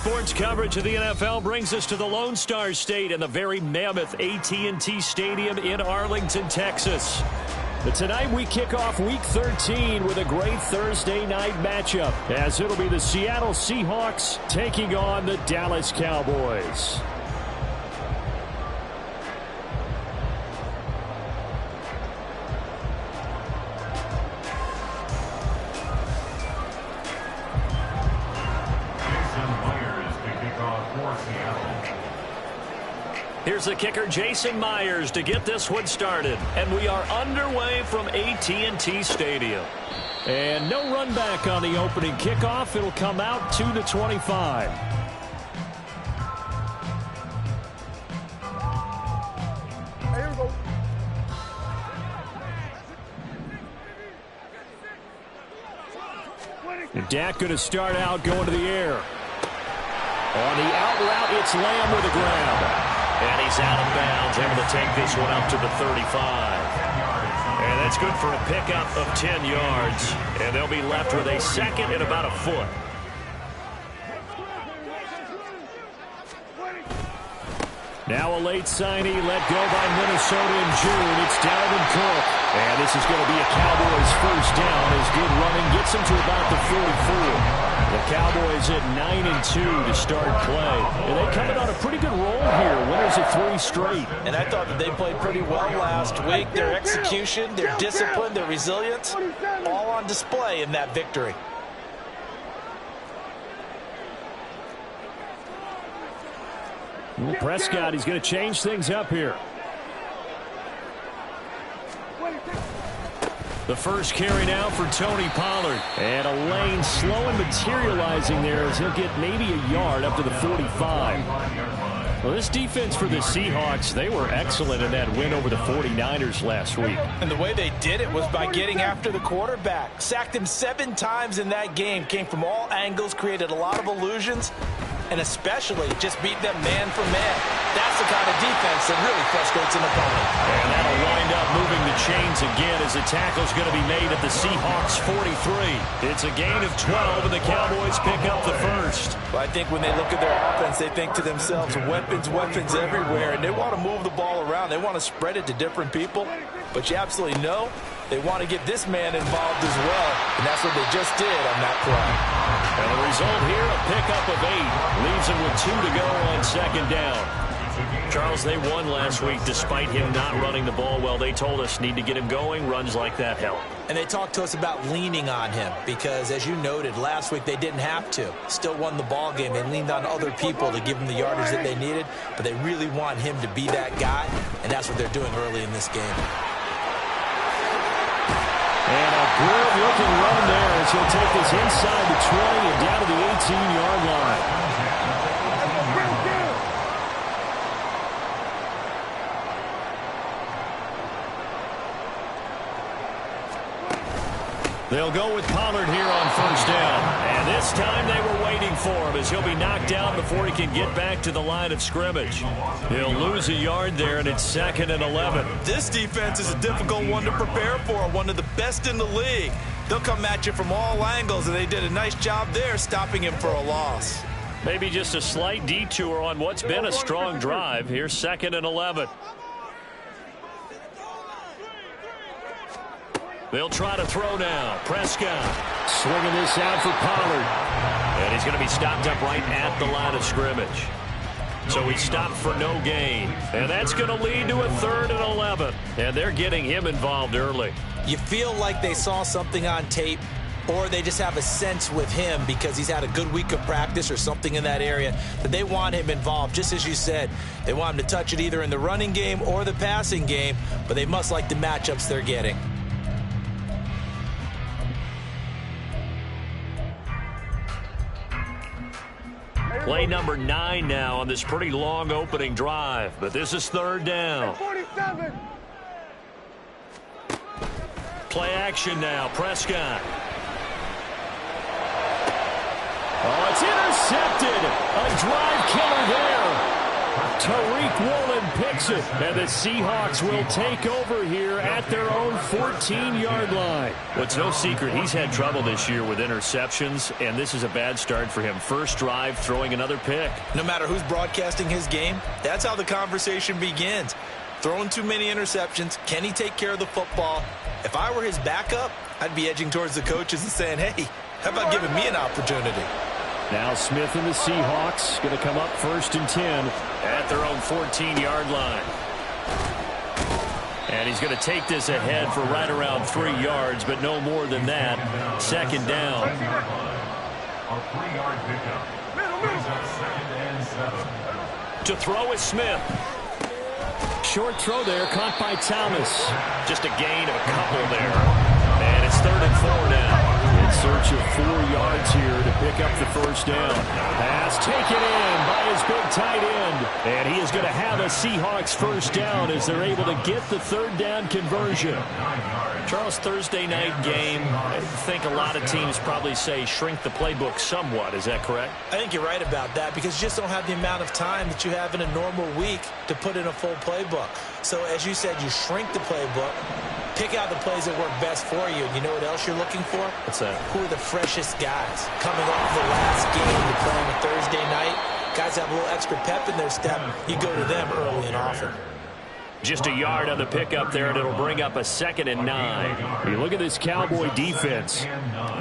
Sports coverage of the NFL brings us to the Lone Star State and the very mammoth AT&T Stadium in Arlington, Texas. But tonight we kick off Week 13 with a great Thursday night matchup, as it'll be the Seattle Seahawks taking on the Dallas Cowboys. Here's the kicker, Jason Myers, to get this one started. And we are underway from AT&T Stadium. And no run back on the opening kickoff. It'll come out to the 25. Here we go. And Dak going to start out going to the air. On the out route, it's Lamb with the grab. And he's out of bounds, able to take this one up to the 35. And that's good for a pickup of 10 yards. And they'll be left with a second and about a foot. Now a late signee let go by Minnesota in June. It's Dalvin Cook. And this is going to be a Cowboys first down as good running gets him to about the 44. The Cowboys at 9-2 to start play. And they coming on a pretty good roll here. Winners of 3 straight. And I thought that they played pretty well last week. Their execution, their discipline, their resilience, all on display in that victory. Well, Prescott, he's going to change things up here. The first carry now for Tony Pollard. And a lane slow and materializing there as he'll get maybe a yard up to the 45. Well, this defense for the Seahawks, they were excellent in that win over the 49ers last week. And the way they did it was by getting after the quarterback. Sacked him 7 times in that game. Came from all angles, created a lot of illusions, and especially just beat them man for man. That's the kind of defense that really frustrates an opponent. And that'll wind up moving the chains again as the tackle's going to be made at the Seahawks 43. It's a gain of 12, and the Cowboys pick up the first. But I think when they look at their offense, they think to themselves, weapons everywhere, and they want to move the ball around. They want to spread it to different people. But you absolutely know they want to get this man involved as well, and that's what they just did on that play. And the result here, a pickup of 8. Leaves him with 2 to go on second down. Charles, they won last week despite him not running the ball well. They told us need to get him going. Runs like that help. And they talked to us about leaning on him because, as you noted, last week they didn't have to. Still won the ball game. They leaned on other people to give them the yardage that they needed, but they really want him to be that guy, and that's what they're doing early in this game. And a good-looking run there as he'll take this inside the 20 and down to the 18-yard line. They'll go with Pollard here on first down. And this time they were waiting for him as he'll be knocked down before he can get back to the line of scrimmage. He'll lose a yard there, and it's 2nd and 11. This defense is a difficult one to prepare for, one of the best in the league. They'll come at you from all angles, and they did a nice job there stopping him for a loss. Maybe just a slight detour on what's been a strong drive. Here's 2nd and 11. They'll try to throw now. Prescott swinging this out for Pollard. And he's going to be stopped up right at the line of scrimmage. So he stopped for no gain. And that's going to lead to a 3rd and 11. And they're getting him involved early. You feel like they saw something on tape, or they just have a sense with him because he's had a good week of practice or something in that area that they want him involved. Just as you said, they want him to touch it either in the running game or the passing game, but they must like the matchups they're getting. Play number 9 now on this pretty long opening drive, but this is 3rd down. 47. Play action now, Prescott. Oh, it's intercepted. A drive killer there. Tariq Woolen picks it, and the Seahawks will take over here at their own 14-yard line. Well, it's no secret he's had trouble this year with interceptions, and this is a bad start for him. First drive, throwing another pick. No matter who's broadcasting his game, that's how the conversation begins. Throwing too many interceptions. Can he take care of the football? If I were his backup, I'd be edging towards the coaches and saying, hey, how about giving me an opportunity? Now Smith and the Seahawks going to come up 1st and 10 at their own 14-yard line. And he's going to take this ahead for right around 3 yards, but no more than that. 2nd down. A 3-yard pickup. Brings up 2nd and 7. To throw is Smith. Short throw there, caught by Thomas. Just a gain of a couple there. And it's 3rd and 4 now. In search of 4 yards here to pick up the 1st down. Pass taken in by his big tight end. And he is going to have a Seahawks 1st down as they're able to get the 3rd down conversion. Charles, Thursday night game, I think a lot of teams probably say shrink the playbook somewhat. Is that correct? I think you're right about that because you just don't have the amount of time that you have in a normal week to put in a full playbook. So as you said, you shrink the playbook, pick out the plays that work best for you. You know what else you're looking for? What's that? Who are the freshest guys coming off the last game to play on a Thursday night? Guys have a little extra pep in their step. You go to them early and often. Just a yard on the pickup there, and it'll bring up a 2nd and 9. You look at this Cowboy defense.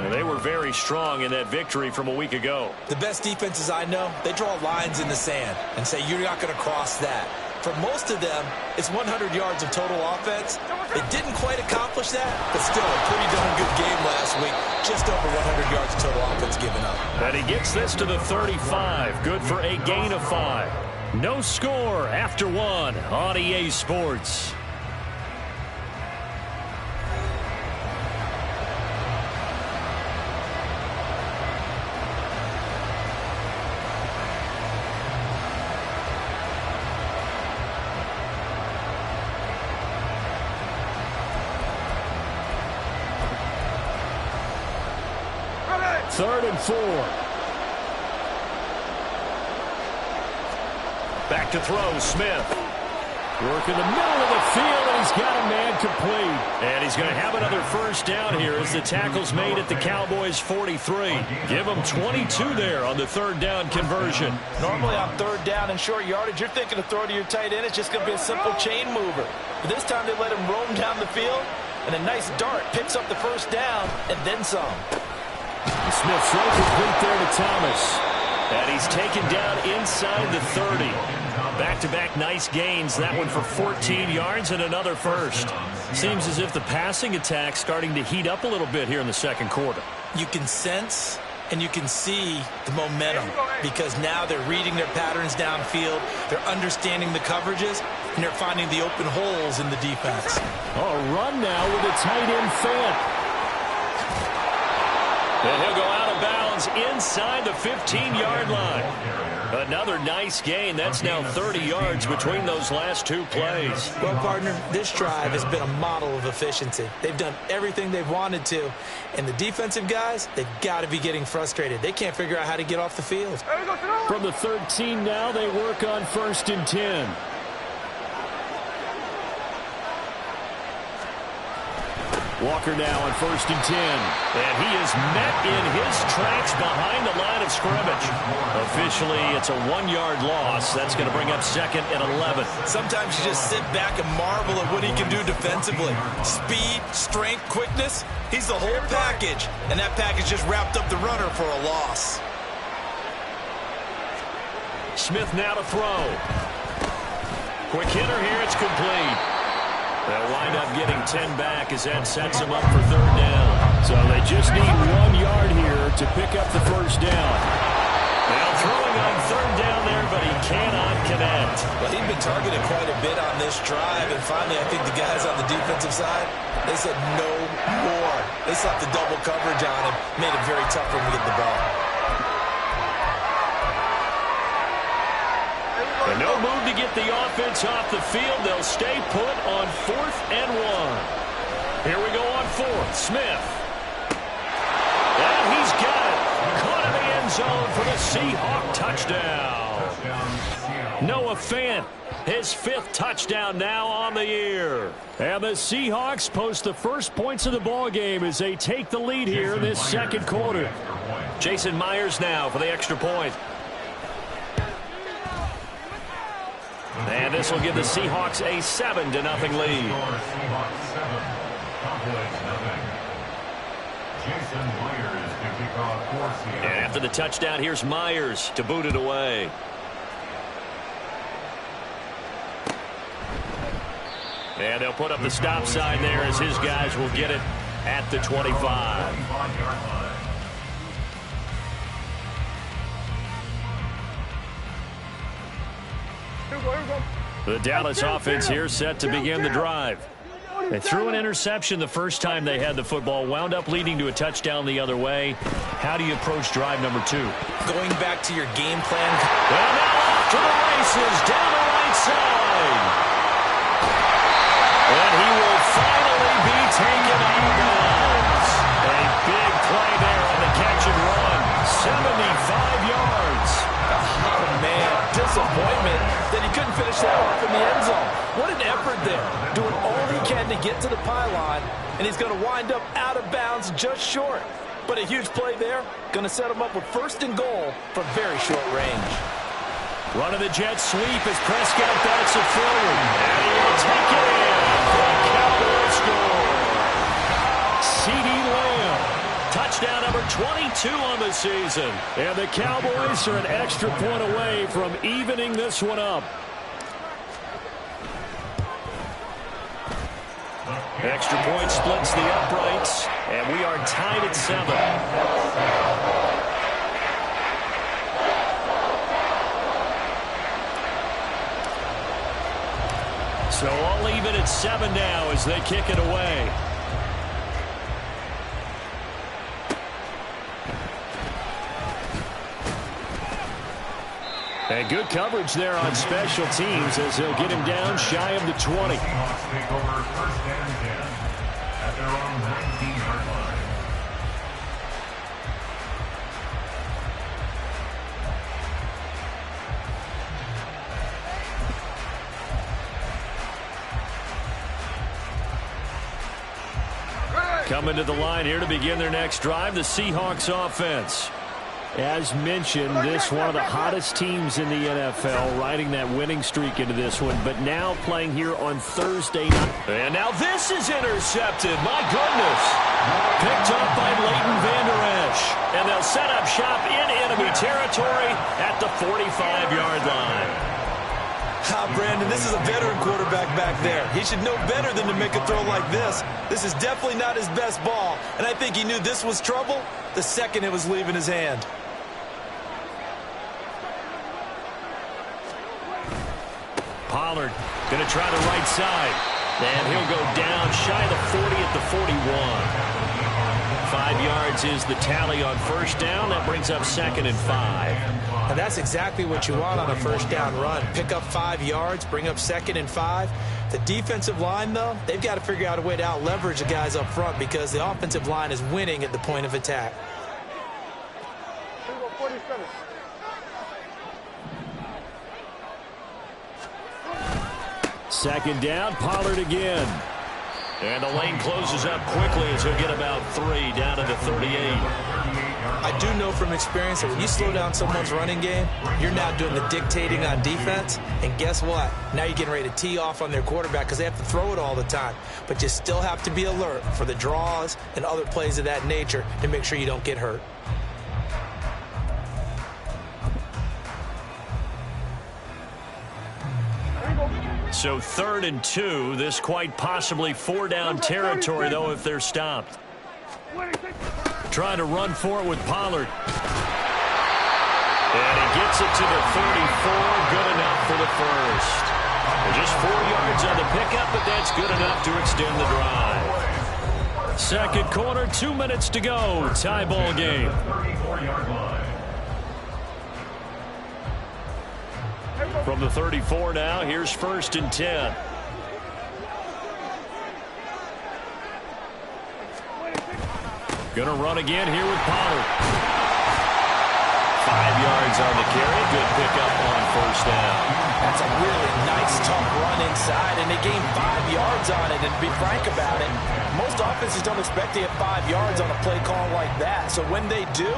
They were very strong in that victory from a week ago. The best defenses I know, they draw lines in the sand and say you're not going to cross that. For most of them, it's 100 yards of total offense. They didn't quite accomplish that, but still a pretty darn good game last week. Just over 100 yards of total offense given up. And he gets this to the 35. Good for a gain of 5. No score after 1 on EA Sports. Third and 4. Back to throw, Smith. Work in the middle of the field, and he's got a man complete. And he's going to have another 1st down here as the tackle's made at the Cowboys' 43. Give them 22 there on the 3rd down conversion. Normally on 3rd down and short yardage, you're thinking to throw to your tight end. It's just going to be a simple chain mover. But this time they let him roam down the field, and a nice dart picks up the 1st down and then some. Smith throw complete there to Thomas. And he's taken down inside the 30. Back-to-back nice gains. That one for 14 yards and another 1st. Seems as if the passing attack's starting to heat up a little bit here in the 2nd quarter. You can sense and you can see the momentum because now they're reading their patterns downfield. They're understanding the coverages, and they're finding the open holes in the defense. A run now with a tight end Fant. And he'll go out of bounds inside the 15-yard line. Another nice gain. That's now 30 yards between those last 2 plays. Well, partner, this drive has been a model of efficiency. They've done everything they've wanted to. And the defensive guys, they've got to be getting frustrated. They can't figure out how to get off the field. From the 13 now, they work on 1st and 10. Walker now on 1st and 10. And he is met in his tracks behind the line of scrimmage. Officially, it's a 1-yard loss. That's going to bring up 2nd and 11. Sometimes you just sit back and marvel at what he can do defensively. Speed, strength, quickness. He's the whole package. And that package just wrapped up the runner for a loss. Smith now to throw. Quick hitter here. It's complete. They'll wind up getting 10 back as that sets them up for 3rd down. So they just need 1 yard here to pick up the 1st down. Now throwing on 3rd down there, but he cannot connect. Well, he'd been targeted quite a bit on this drive, and finally I think the guys on the defensive side, they said no more. They slapped the double coverage on him, made it very tough for him to get the ball. And no move to get the offense off the field. They'll stay put on 4th and 1. Here we go on 4th. Smith. And he's got it. Caught in the end zone for the Seahawk touchdown. Noah Fant, his 5th touchdown now on the year. And the Seahawks post the first points of the ball game as they take the lead here in this second quarter. Jason Myers now for the extra point. And this will give the Seahawks a 7-0 lead. And after the touchdown, here's Myers to boot it away. And they'll put up the stop sign there as his guys will get it at the 25. The Dallas offense here set to begin the drive. They threw an interception the first time they had the football, wound up leading to a touchdown the other way. How do you approach drive number 2? Going back to your game plan. Well, now off to the races down the right side. And he will finally be taken out of bounds. A big play there on the catch and run. 75 yards. Oh, man, disappointment that he couldn't finish that off in the end zone. What an effort there. Doing all he can to get to the pylon, and he's going to wind up out of bounds just short. But a huge play there. Going to set him up with 1st and goal from very short range. Run of the jet sweep as Prescott backs it forward. And he'll take it in. Cowboys score. CeeDee Lamb. Touchdown number 22 on the season. And the Cowboys are an extra point away from evening this one up. Extra point splits the uprights, and we are tied at 7. So all even at 7 now as they kick it away. And good coverage there on special teams as they'll get him down shy of the 20. Coming to the line here to begin their next drive, the Seahawks offense. As mentioned, this one of the hottest teams in the NFL, riding that winning streak into this one, but now playing here on Thursday night. And now this is intercepted. My goodness. Picked up by Leighton Vander Esch. And they'll set up shop in enemy territory at the 45-yard line. Brandon, this is a veteran quarterback back there. He should know better than to make a throw like this. This is definitely not his best ball, and I think he knew this was trouble the second it was leaving his hand. Pollard going to try the right side, and he'll go down shy of the 40 at the 41. 5 yards is the tally on first down. That brings up 2nd and 5. And that's exactly what you want on a first down run. Pick up 5 yards, bring up 2nd and 5. The defensive line, though, they've got to figure out a way to out-leverage the guys up front because the offensive line is winning at the point of attack. 47. Second down, Pollard again. And the lane closes up quickly as he'll get about 3 down to the 38. I do know from experience that when you slow down someone's running game, you're now doing the dictating on defense. And guess what? Now you're getting ready to tee off on their quarterback because they have to throw it all the time. But you still have to be alert for the draws and other plays of that nature to make sure you don't get hurt. So 3rd and 2. This quite possibly 4-down territory, though, if they're stopped. Trying to run for it with Pollard. And he gets it to the 34. Good enough for the first. Just 4 yards on the pickup, but that's good enough to extend the drive. Second quarter, 2 minutes to go. Tie ball game. From the 34 now, here's 1st and 10. Gonna run again here with Pollard. 5 yards on the carry. Good pickup on first down. That's a tough run inside, and they gained 5 yards on it. And to be frank about it, most offenses don't expect to get 5 yards on a play call like that. So when they do,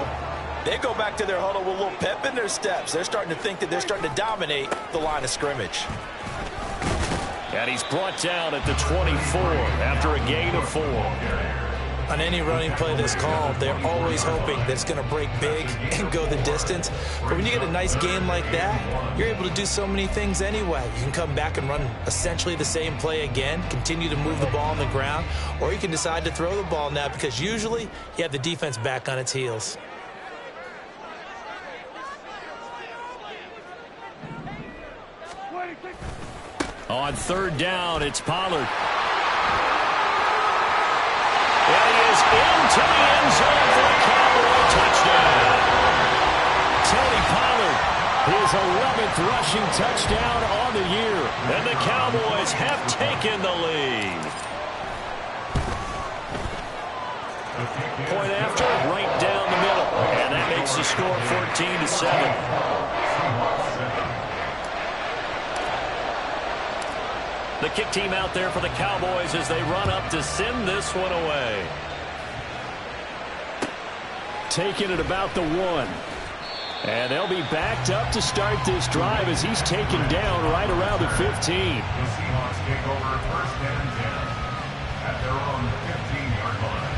they go back to their huddle with a little pep in their steps. They're starting to think that they're starting to dominate the line of scrimmage. And he's brought down at the 24 after a gain of 4. On any running play that's called, they're always hoping that it's going to break big and go the distance. But when you get a nice game like that, you're able to do so many things anyway. You can come back and run essentially the same play again, continue to move the ball on the ground, or you can decide to throw the ball now because usually you have the defense back on its heels. On 3rd down, it's Pollard. And he is into the end zone for a Cowboy touchdown. Tony Pollard, his 11th rushing touchdown on the year. And the Cowboys have taken the lead. Point after, right down the middle. And that makes the score 14-7. The kick team out there for the Cowboys as they run up to send this one away. Taking it about the 1. And they'll be backed up to start this drive as he's taken down right around the 15. The Seahawks take over 1st and 10 at their own 15-yard line.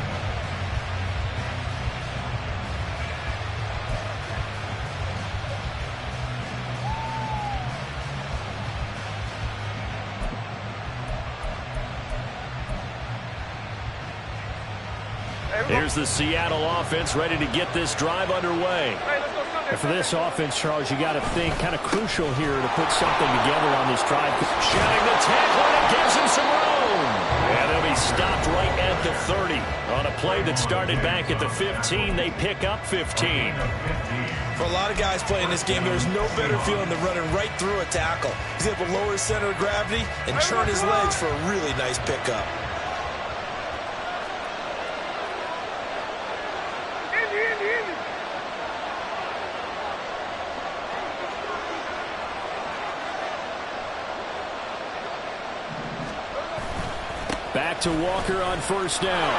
Here's the Seattle offense ready to get this drive underway. And for this offense, Charles, you got to think kind of crucial here to put something together on this drive. Shedding the tackle, and it gives him some room. And they'll be stopped right at the 30. On a play that started back at the 15, they pick up 15. For a lot of guys playing this game, there's no better feeling than running right through a tackle. He's able to lower his center of gravity and turn his legs for a really nice pickup. Back to Walker on 1st down.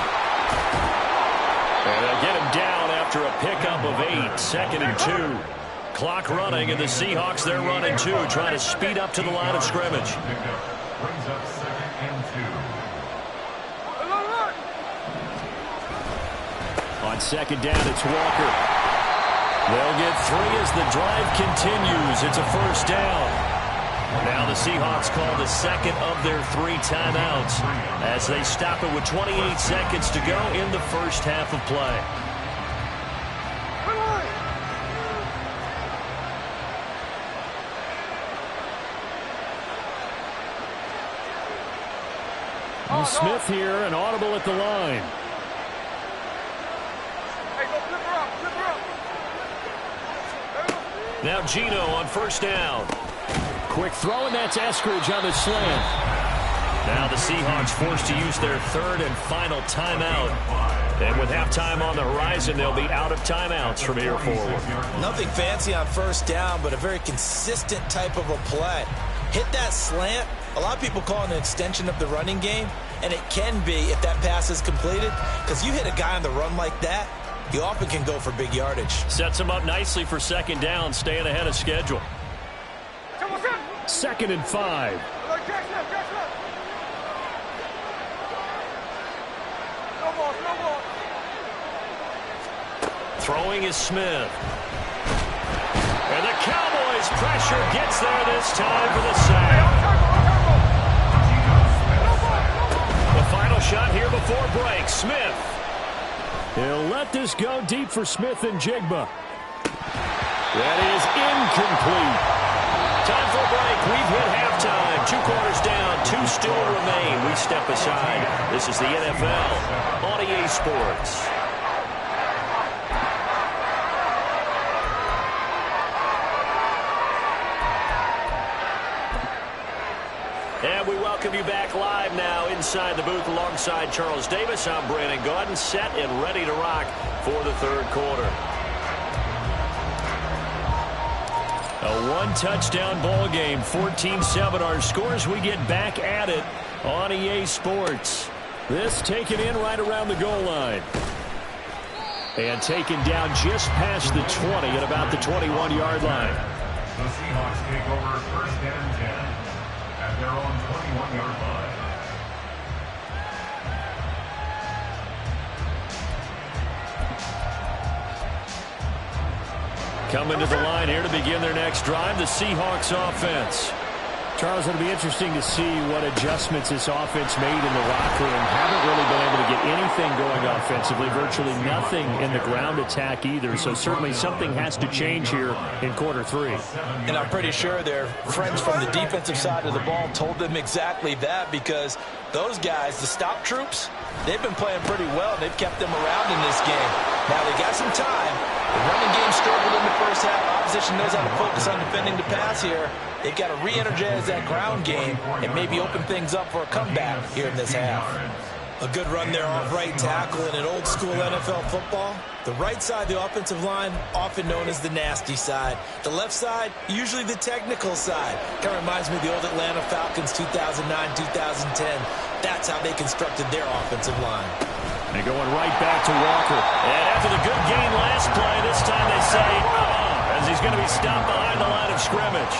And they'll get him down after a pickup of 8. 2nd and 2. Clock running, and the Seahawks, they're running 2, trying to speed up to the line of scrimmage. Brings up 2nd and 2. On 2nd down, it's Walker. They'll get 3 as the drive continues. It's a 1st down. Now the Seahawks call the 2nd of their 3 timeouts as they stop it with 28 seconds to go in the 1st half of play. And Smith here, an audible at the line. Hey, go flip her up. Now Gino on 1st down. Quick throw, and that's Eskridge on the slant. Now the Seahawks forced to use their 3rd and final timeout. And with halftime on the horizon, they'll be out of timeouts from here forward. Nothing fancy on 1st down, but a very consistent type of a play. Hit that slant. A lot of people call it an extension of the running game, and it can be if that pass is completed, because you hit a guy on the run like that, you often can go for big yardage. Sets him up nicely for 2nd down, staying ahead of schedule. 2nd and 5. Throwing is Smith. And the Cowboys' pressure gets there this time for the sack. The final shot here before break. Smith. He'll let this go deep for Smith and Jigba. That is incomplete. Time for a break. We've hit halftime. 2 quarters down. 2 still remain. We step aside. This is the NFL on EA Sports. And we welcome you back live now inside the booth alongside Charles Davis. I'm Brandon Gaudin, set and ready to rock for the 3rd quarter. A one-touchdown ball game, 14-7 our scores. We get back at it on EA Sports. This taken in right around the goal line. And taken down just past the 20 at about the 21-yard line. The Seahawks take over first and 10 at their own 21-yard line. Coming to the line here to begin their next drive, the Seahawks offense. Charles, it'll be interesting to see what adjustments this offense made in the locker room. Haven't really been able to get anything going offensively, virtually nothing in the ground attack either. So certainly something has to change here in quarter three. And I'm pretty sure their friends from the defensive side of the ball told them exactly that, because those guys, the stop troops, they've been playing pretty well. They've kept them around in this game. Now they got some time. The running game struggled in the first half. Opposition knows how to focus on defending the pass here. They've got to re-energize that ground game and maybe open things up for a comeback here in this half. A good run there off right tackle in an old-school NFL football. The right side, the offensive line, often known as the nasty side. The left side, usually the technical side. Kind of reminds me of the old Atlanta Falcons 2009-2010. That's how they constructed their offensive line. They're going right back to Walker. And after the good gain last play, this time they say, as he's going to be stopped behind the line of scrimmage.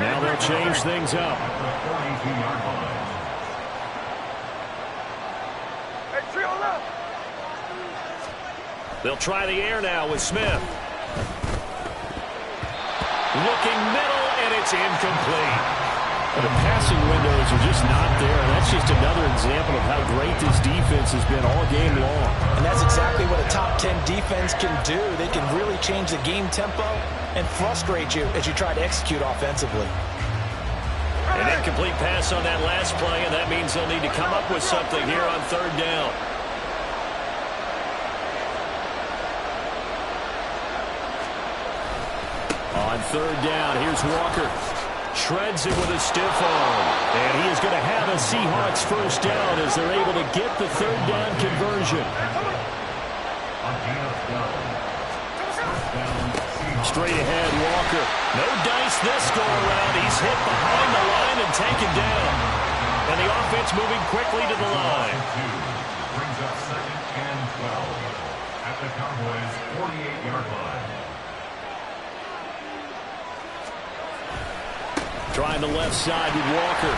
Now they'll change things up. They'll try the air now with Smith. Looking middle, and it's incomplete. The passing windows are just not there. That's just another example of how great this defense has been all game long. And that's exactly what a top 10 defense can do. They can really change the game tempo and frustrate you as you try to execute offensively. An incomplete pass on that last play, and that means they'll need to come up with something here on third down. On third down, here's Walker. Shreds it with a stiff arm. And he is going to have a Seahawks first down as they're able to get the third down conversion. Straight ahead, Walker. No dice this go-around. He's hit behind the line and taken down. And the offense moving quickly to the line. Brings up second and 12 at the Cowboys' 48-yard line. Trying the left side with Walker.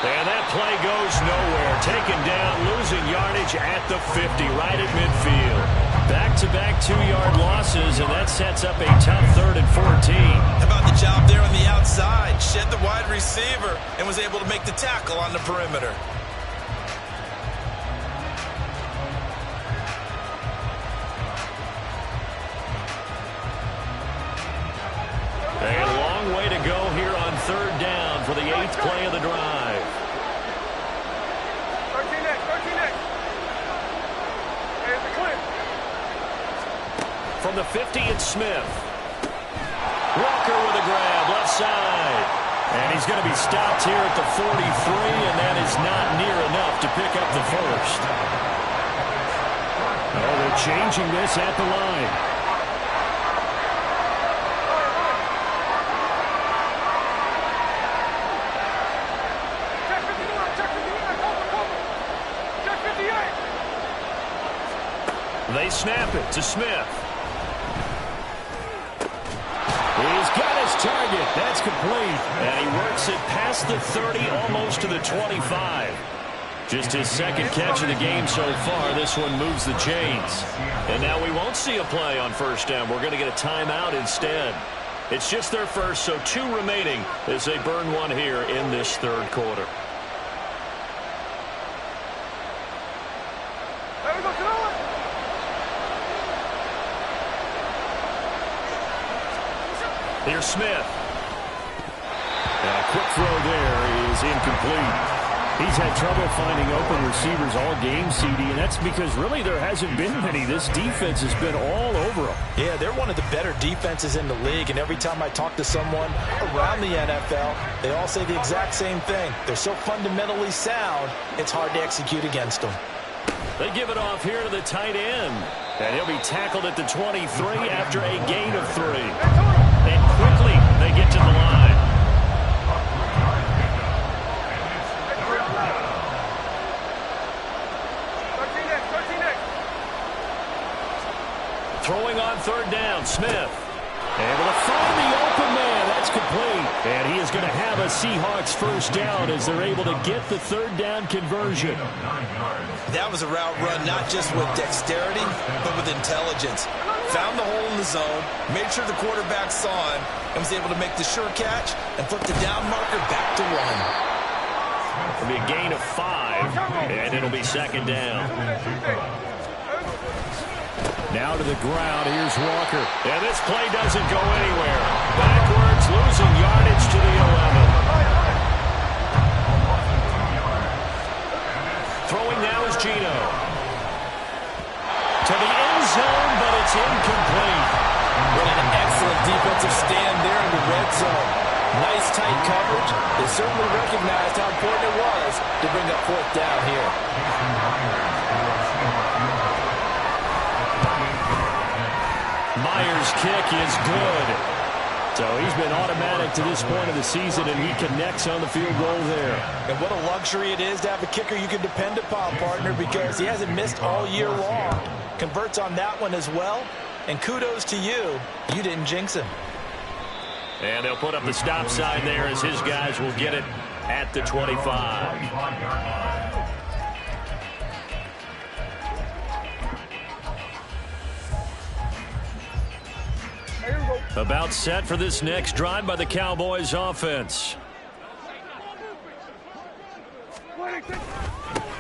And that play goes nowhere. Taken down, losing yardage at the 50, right at midfield. Back-to-back 2-yard losses, and that sets up a tough 3rd and 14. How about the job there on the outside? Shed the wide receiver and was able to make the tackle on the perimeter. A long way to go here on third down for the 8th play of the drive. 13X. Here's the clip. From the 50, it's Smith. Walker with a grab, left side. And he's going to be stopped here at the 43, and that is not near enough to pick up the first. Oh, they're changing this at the line. They snap it to Smith. He's got his target. That's complete. And he works it past the 30, almost to the 25. Just his second catch of the game so far. This one moves the chains. And now we won't see a play on first down. We're going to get a timeout instead. It's just their first, so 2 remaining as they burn one here in this third quarter. Here's Smith. And a quick throw there is incomplete. He's had trouble finding open receivers all game, CD, and that's because really there hasn't been many. This defense has been all over them. Yeah, they're one of the better defenses in the league, and every time I talk to someone around the NFL, they all say the exact same thing. They're so fundamentally sound, it's hard to execute against them. They give it off here to the tight end. And he'll be tackled at the 23 after a gain of 3. And quickly they get to the line. Throwing on third down, Smith. Able to find the open man. That's complete. And he is going to have a Seahawks first down as they're able to get the third down conversion. That was a route run not just with dexterity, but with intelligence. Found the hole in the zone, made sure the quarterback saw him, and was able to make the sure catch and flip the down marker back to 1. It'll be a gain of 5, and it'll be second down. Now to the ground, here's Walker. And this play doesn't go anywhere. Backwards, losing yardage to the 11. Throwing now is Gino. To the end zone, but it's incomplete. What an excellent defensive stand there in the red zone. Nice tight coverage. They certainly recognized how important it was to bring up fourth down here. Myers' kick is good. So he's been automatic to this point of the season, and he connects on the field goal there. And what a luxury it is to have a kicker you can depend upon, partner, because he hasn't missed all year long. Converts on that one as well. And kudos to you. You didn't jinx him. And they'll put up the stop sign there as his guys will get it at the 25. About set for this next drive by the Cowboys offense.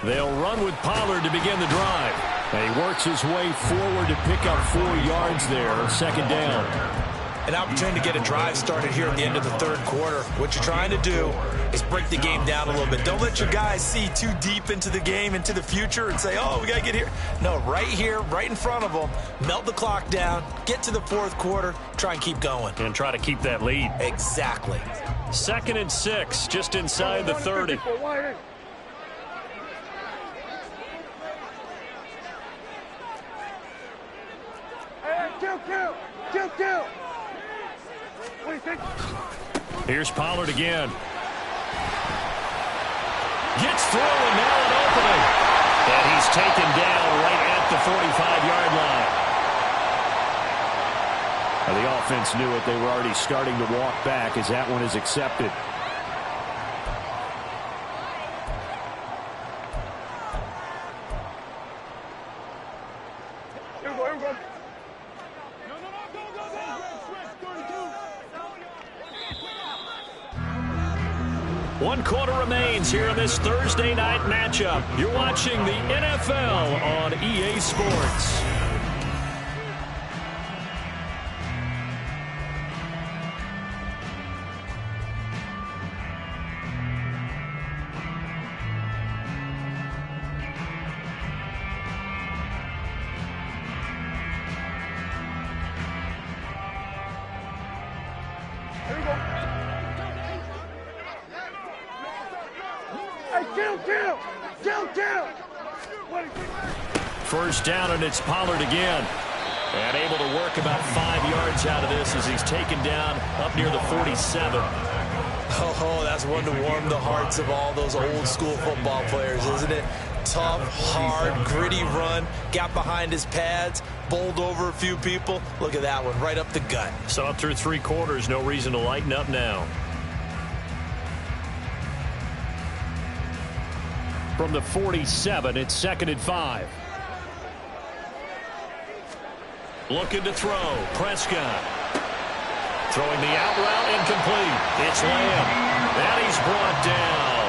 They'll run with Pollard to begin the drive. And he works his way forward to pick up 4 yards there, second down. An opportunity to get a drive started here at the end of the third quarter. What you're trying to do is break the game down a little bit. Don't let your guys see too deep into the game, into the future, and say, oh, we got to get here. No, right here, right in front of them, melt the clock down, get to the fourth quarter, try and keep going. And try to keep that lead. Exactly. 2nd and 6, just inside the 30. Kill. Here's Pollard again. Gets through, and now an opening. And he's taken down right at the 45-yard line. The offense knew it. They were already starting to walk back as that one is accepted. Here we go. 1 quarter remains here in this Thursday night matchup. You're watching the NFL on EA Sports. First down, and it's Pollard again. And able to work about 5 yards out of this as he's taken down up near the 47. Oh, that's one to warm the hearts of all those old school football players, isn't it? Tough, hard, gritty run. Got behind his pads, bowled over a few people. Look at that one, right up the gut. Saw it through 3 quarters. No reason to lighten up now. From the 47, it's 2nd and 5. Looking to throw. Prescott. Throwing the out route, incomplete. It's Lamb. And he's brought down.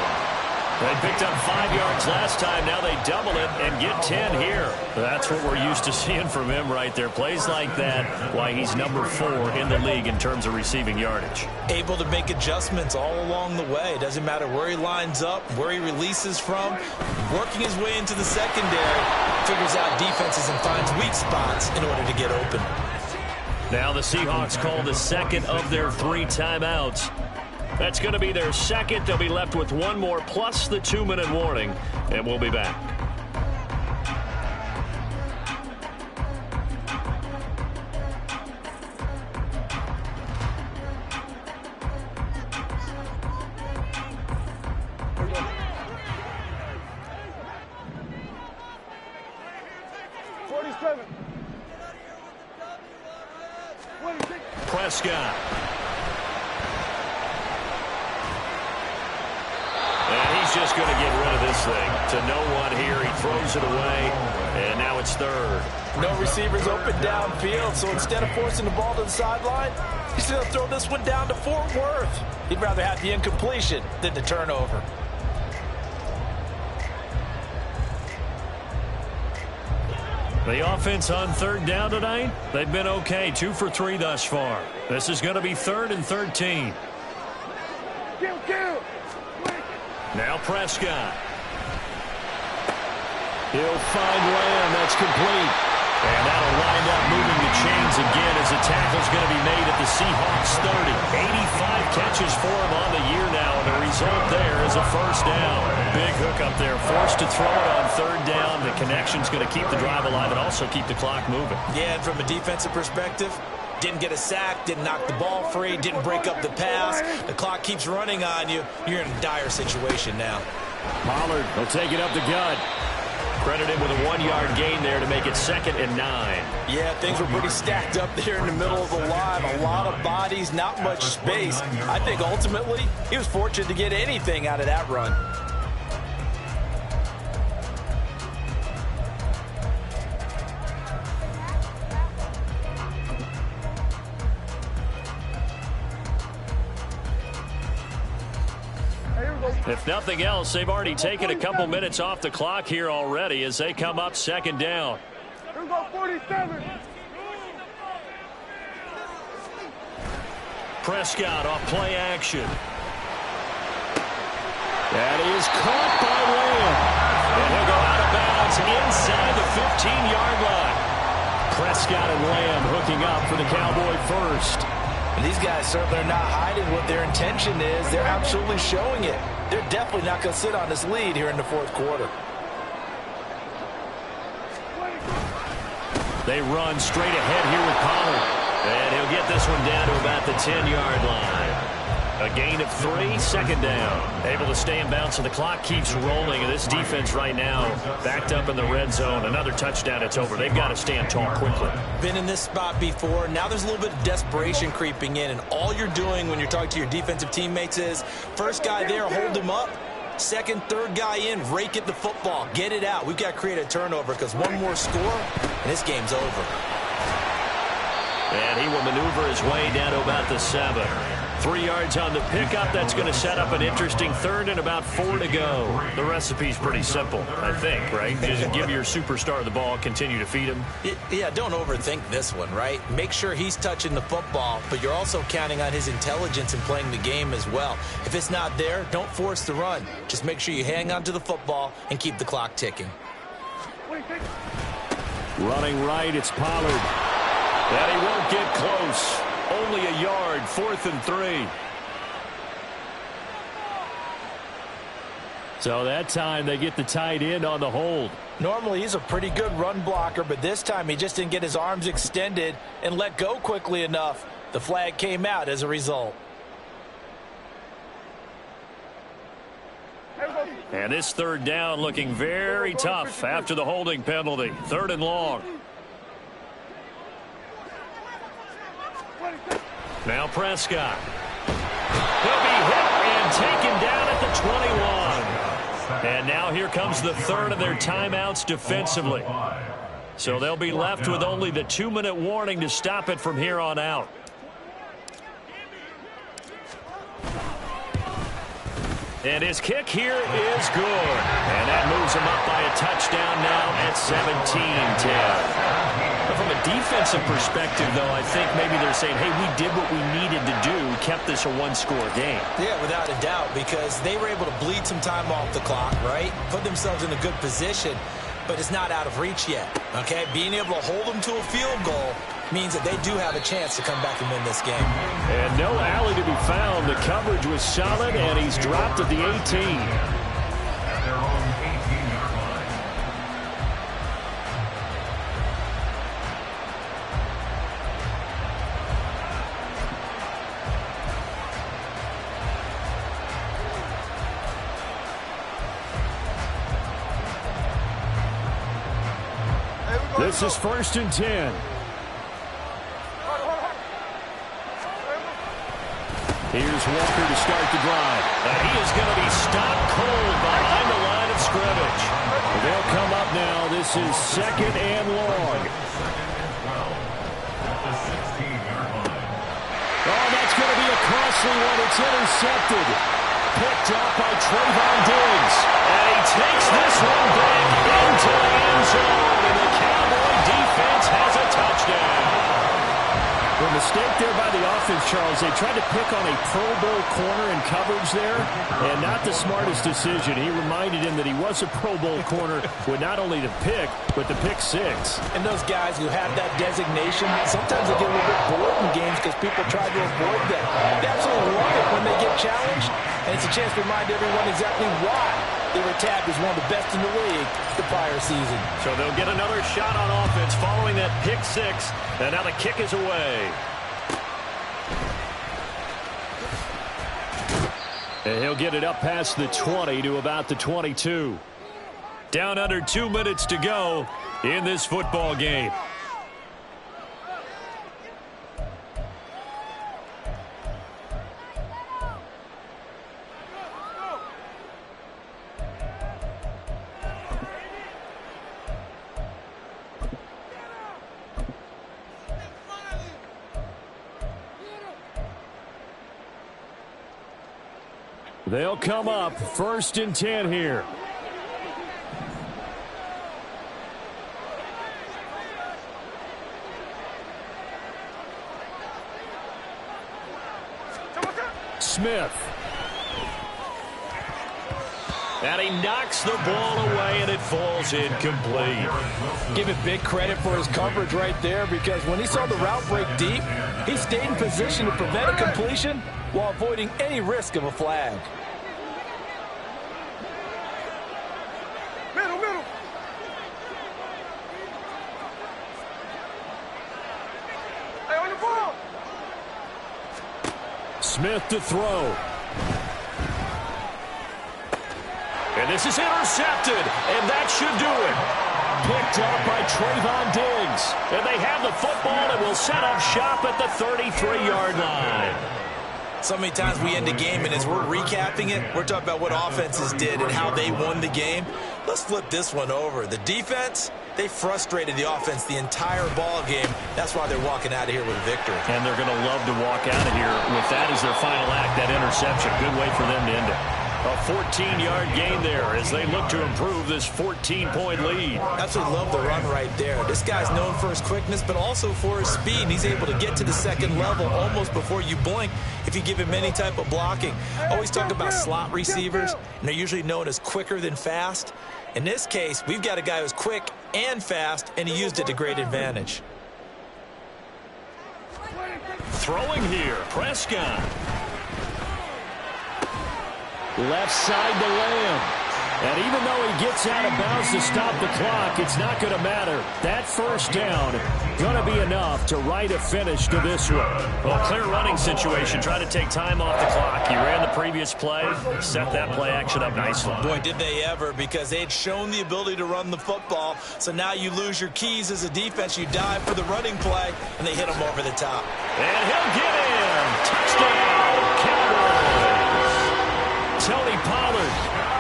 They picked up 5 yards last time. Now they double it and get 10 here. That's what we're used to seeing from him right there. Plays like that, why he's number 4 in the league in terms of receiving yardage. Able to make adjustments all along the way. Doesn't matter where he lines up, where he releases from. Working his way into the secondary, figures out defenses and finds weak spots in order to get open. Now the Seahawks call the second of their 3 timeouts. That's going to be their second. They'll be left with 1 more plus the 2-minute warning, and we'll be back. Prescott. And he's just going to get rid of this thing to no one here. He throws it away, and now it's third. No receivers open downfield, so instead of forcing the ball to the sideline, he's going to throw this one down to Fort Worth. He'd rather have the incompletion than the turnover. The offense on third down tonight, they've been okay. 2 for 3 thus far. This is going to be 3rd and 13. Now Prescott. He'll find Lamb. That's complete. And that'll wind up moving the chains again as the tackle's going to be made at the Seahawks 30. 85 catches for him on the year now, and the result there is a first down. Big hook up there, forced to throw it on third down. The connection's going to keep the drive alive and also keep the clock moving. Yeah, and from a defensive perspective, didn't get a sack, didn't knock the ball free, didn't break up the pass. The clock keeps running on you. You're in a dire situation now. Pollard will take it up the gut. Credit him with a 1-yard gain there to make it 2nd and 9. Yeah, things were pretty stacked up there in the middle of the line. A lot of bodies, not much space. I think ultimately he was fortunate to get anything out of that run. If nothing else, they've already taken a couple minutes off the clock here already as they come up 2nd down. Here we go, 47. Prescott off play action. That is caught by Lamb. And he'll go out of bounds inside the 15-yard line. Prescott and Lamb hooking up for the Cowboy first. And these guys certainly are not hiding what their intention is. They're absolutely showing it. They're definitely not going to sit on this lead here in the 4th quarter. They run straight ahead here with Pollard. And he'll get this one down to about the 10-yard line. A gain of 3, 2nd down. Able to stay in bounds, and the clock keeps rolling. And this defense right now backed up in the red zone. Another touchdown, it's over. They've got to stand tall quickly. Been in this spot before. Now there's a little bit of desperation creeping in. And all you're doing when you're talking to your defensive teammates is, first guy there, hold him up. Second, third guy in, rake at the football. Get it out. We've got to create a turnover because one more score, and this game's over. And he will maneuver his way down to about the 7. 3 yards on the pickup. That's going to set up an interesting 3rd and about 4 to go. The recipe's pretty simple, I think, right? Just give your superstar the ball, continue to feed him. Yeah, don't overthink this one, right? Make sure he's touching the football, but you're also counting on his intelligence in playing the game as well. If it's not there, don't force the run. Just make sure you hang on to the football and keep the clock ticking. Running right, it's Pollard. And he won't get close. Only a yard, 4th and 3. So that time they get the tight end on the hold. Normally he's a pretty good run blocker, but this time he just didn't get his arms extended and let go quickly enough. The flag came out as a result. And this 3rd down looking very tough after the holding penalty. 3rd and long. Now Prescott. He'll be hit and taken down at the 21. And now here comes the 3rd of their timeouts defensively. So they'll be left with only the 2-minute warning to stop it from here on out. And his kick here is good. And that moves him up by a touchdown now at 17-10. But from a defensive perspective, though, I think maybe they're saying, hey, we did what we needed to do, kept this a 1-score game. Yeah, without a doubt, because they were able to bleed some time off the clock, right? Put themselves in a good position, but it's not out of reach yet, okay? Being able to hold them to a field goal means that they do have a chance to come back and win this game. And no alley to be found. The coverage was solid, and he's dropped at the 18. At their own 18-yard line. This is 1st and 10. Here's Walker to start the drive. And he is going to be stopped cold behind the line of scrimmage. They'll come up now. This is 2nd and long. Oh, that's going to be a costly one. It's intercepted. Picked up by Trayvon Diggs. And he takes this one back into the end zone. And the Cowboy defense has a touchdown. The mistake there by the offense, Charles. They tried to pick on a Pro Bowl corner in coverage there, and not the smartest decision. He reminded him that he was a Pro Bowl corner with not only the pick, but the pick six. And those guys who have that designation, sometimes they get a little bit bored in games because people try to avoid them. They absolutely love it when they get challenged, and it's a chance to remind everyone exactly why they were tabbed as one of the best in the league the prior season. So they'll get another shot on offense following that pick six, and now the kick is away. And he'll get it up past the 20 to about the 22. Down under 2 minutes to go in this football game. They'll come up 1st and 10 here. Smith. And he knocks the ball away, and it falls incomplete. Give it big credit for his coverage right there, because when he saw the route break deep, he stayed in position to prevent a completion while avoiding any risk of a flag. Middle. Hey, on the ball. Smith to throw. And this is intercepted, and that should do it. Picked up by Trayvon Diggs. And they have the football and will set up shop at the 33-yard line. So many times we end a game, and as we're recapping it, we're talking about what offenses did and how they won the game. Let's flip this one over. The defense, they frustrated the offense the entire ball game. That's why they're walking out of here with a victory. And they're going to love to walk out of here with that as their final act, that interception. Good way for them to end it. A 14-yard gain there as they look to improve this 14-point lead. Absolutely love the run right there. This guy's known for his quickness, but also for his speed. And he's able to get to the second level almost before you blink if you give him any type of blocking. Always talk about slot receivers, and they're usually known as quicker than fast. In this case, we've got a guy who's quick and fast, and he used it to great advantage. Throwing here, Prescott. Left side to Lamb. And even though he gets out of bounds to stop the clock, it's not going to matter. That first down going to be enough to write a finish to this one. Well, clear running situation. Trying to take time off the clock. He ran the previous play, set that play action up nicely. Boy, did they ever, because they had shown the ability to run the football. So now you lose your keys as a defense. You dive for the running play, and they hit him over the top. And he'll get in. Touchdown, Cowboys. Tony Pollard,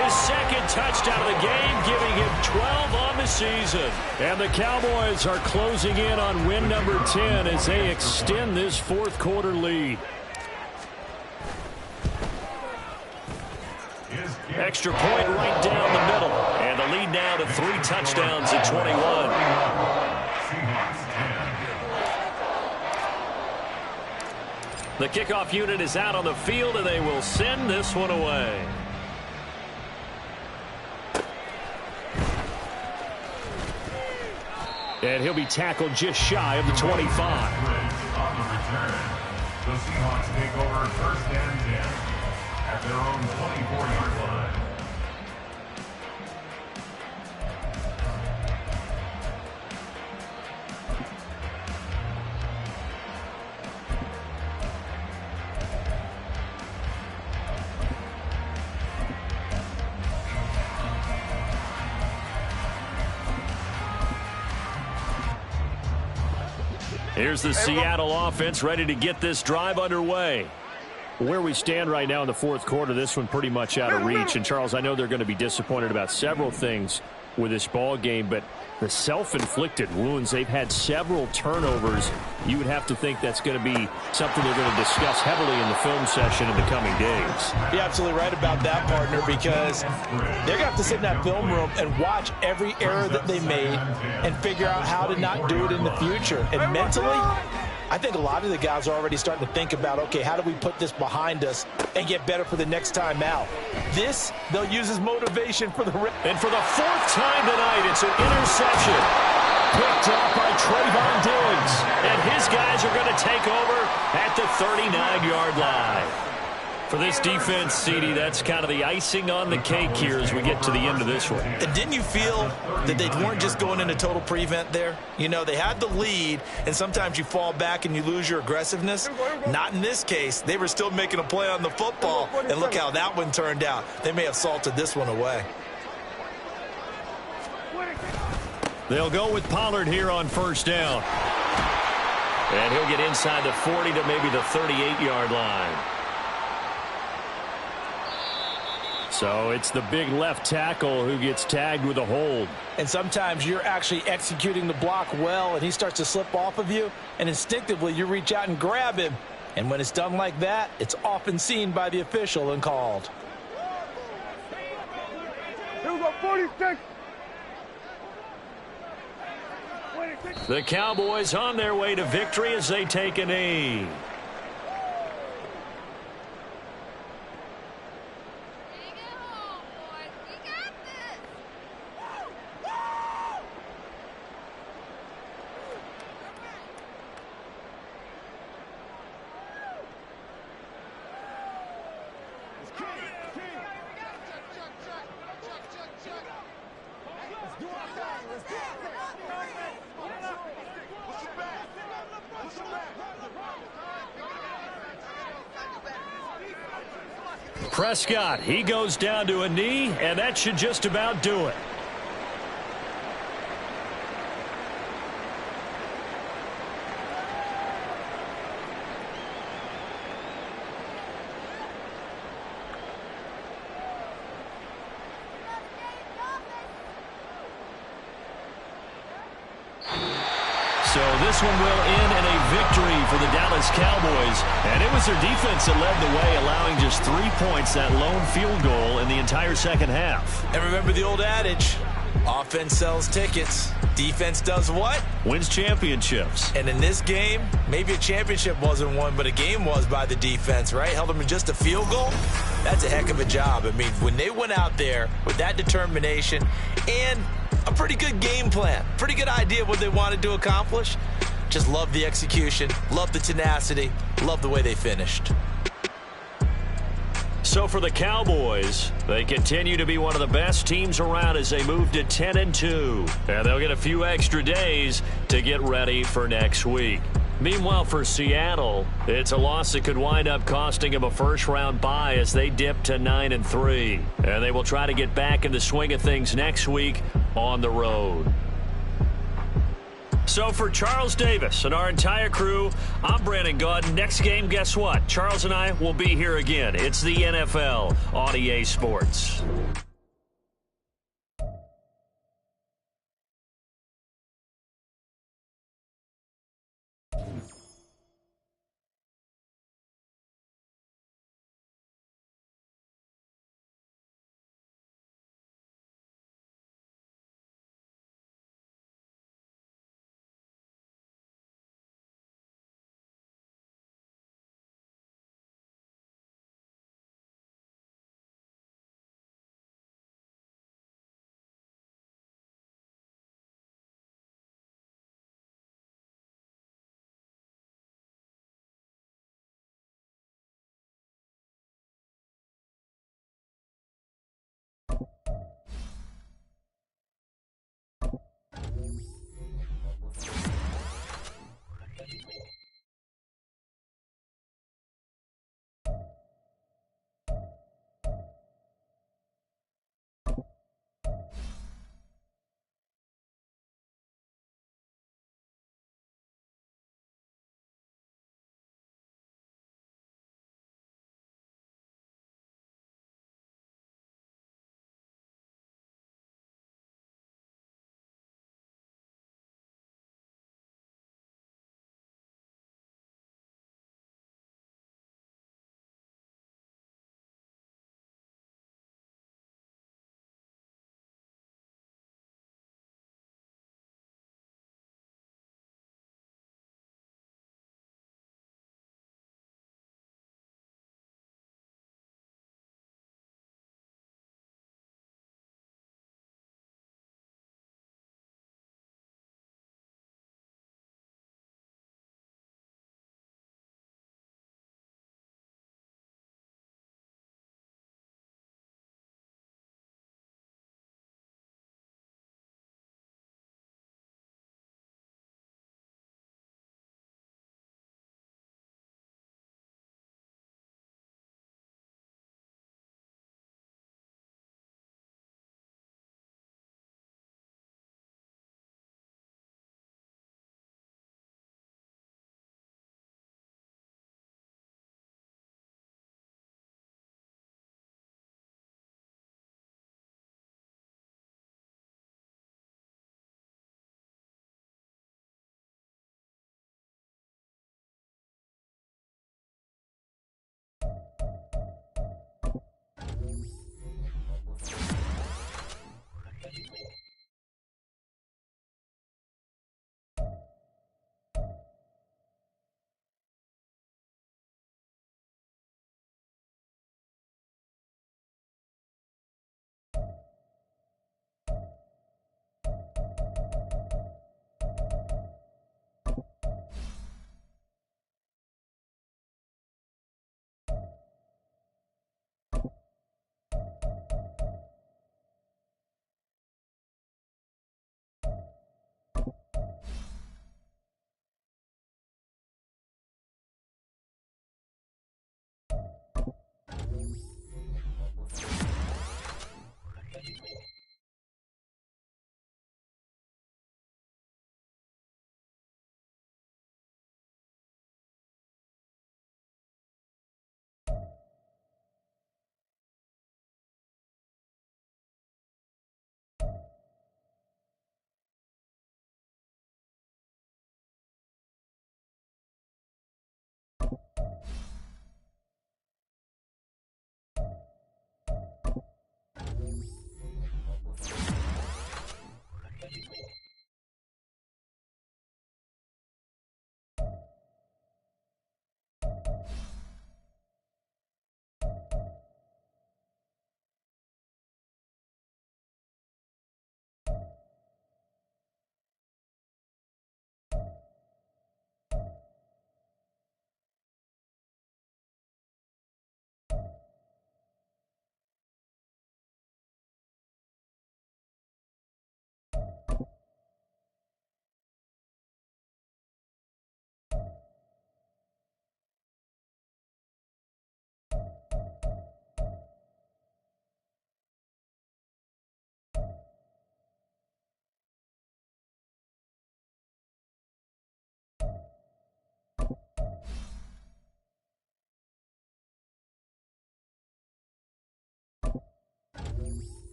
his second touchdown of the game, giving him 12 on the season. And the Cowboys are closing in on win number 10 as they extend this fourth quarter lead. Extra point right down the middle. And the lead now to 3 touchdowns at 21. The kickoff unit is out on the field, and they will send this one away. And he'll be tackled just shy of the 25. On the return, the Seahawks take over 1st and 10 at their own 24-yard line. Here's the Seattle offense ready to get this drive underway. Where we stand right now in the fourth quarter, this one pretty much out of reach. And, Charles, I know they're going to be disappointed about several things with this ball game, but the self-inflicted wounds, they've had several turnovers. You would have to think that's going to be something they're going to discuss heavily in the film session in the coming days. You're absolutely right about that, partner, because they're going to have to sit in that film room and watch every error that they made and figure out how to not do it in the future. And mentally, I think a lot of the guys are already starting to think about, okay, how do we put this behind us and get better for the next time out? This, they'll use as motivation for the rest. And for the fourth time tonight, it's an interception. Picked up by Trayvon Diggs. And his guys are going to take over at the 39-yard line. For this defense, CD, that's kind of the icing on the cake here as we get to the end of this one. And didn't you feel that they weren't just going into total prevent there? You know, they had the lead, and sometimes you fall back and you lose your aggressiveness. Not in this case. They were still making a play on the football, and look how that one turned out. They may have salted this one away. They'll go with Pollard here on first down. And he'll get inside the 40 to maybe the 38-yard line. So it's the big left tackle who gets tagged with a hold. And sometimes you're actually executing the block well, and he starts to slip off of you, and instinctively you reach out and grab him. And when it's done like that, it's often seen by the official and called. Here we go, 46. The Cowboys on their way to victory as they take a knee. Prescott, he goes down to a knee, and that should just about do it. So this one will end in a victory for the Dallas Cowboys. And it was their defense that led the way, allowing just 3 points, that lone field goal in the entire second half. And remember the old adage, offense sells tickets. Defense does what? Wins championships. And in this game, maybe a championship wasn't won, but a game was by the defense, right? Held them in just a field goal. That's a heck of a job. I mean, when they went out there with that determination and a pretty good game plan, pretty good idea what they wanted to accomplish, just love the execution, love the tenacity, love the way they finished. So for the Cowboys, they continue to be one of the best teams around as they move to 10-2. And they'll get a few extra days to get ready for next week. Meanwhile, for Seattle, it's a loss that could wind up costing them a first-round bye as they dip to 9-3. And they will try to get back in the swing of things next week on the road. So for Charles Davis and our entire crew, I'm Brandon Gaudin. Next game, guess what? Charles and I will be here again. It's the NFL on EA Sports.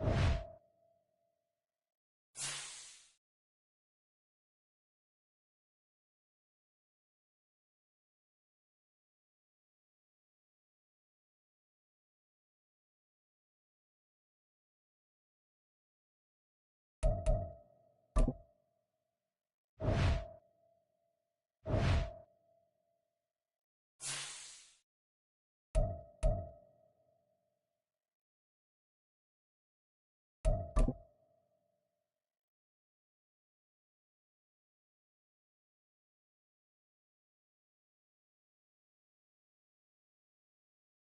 it.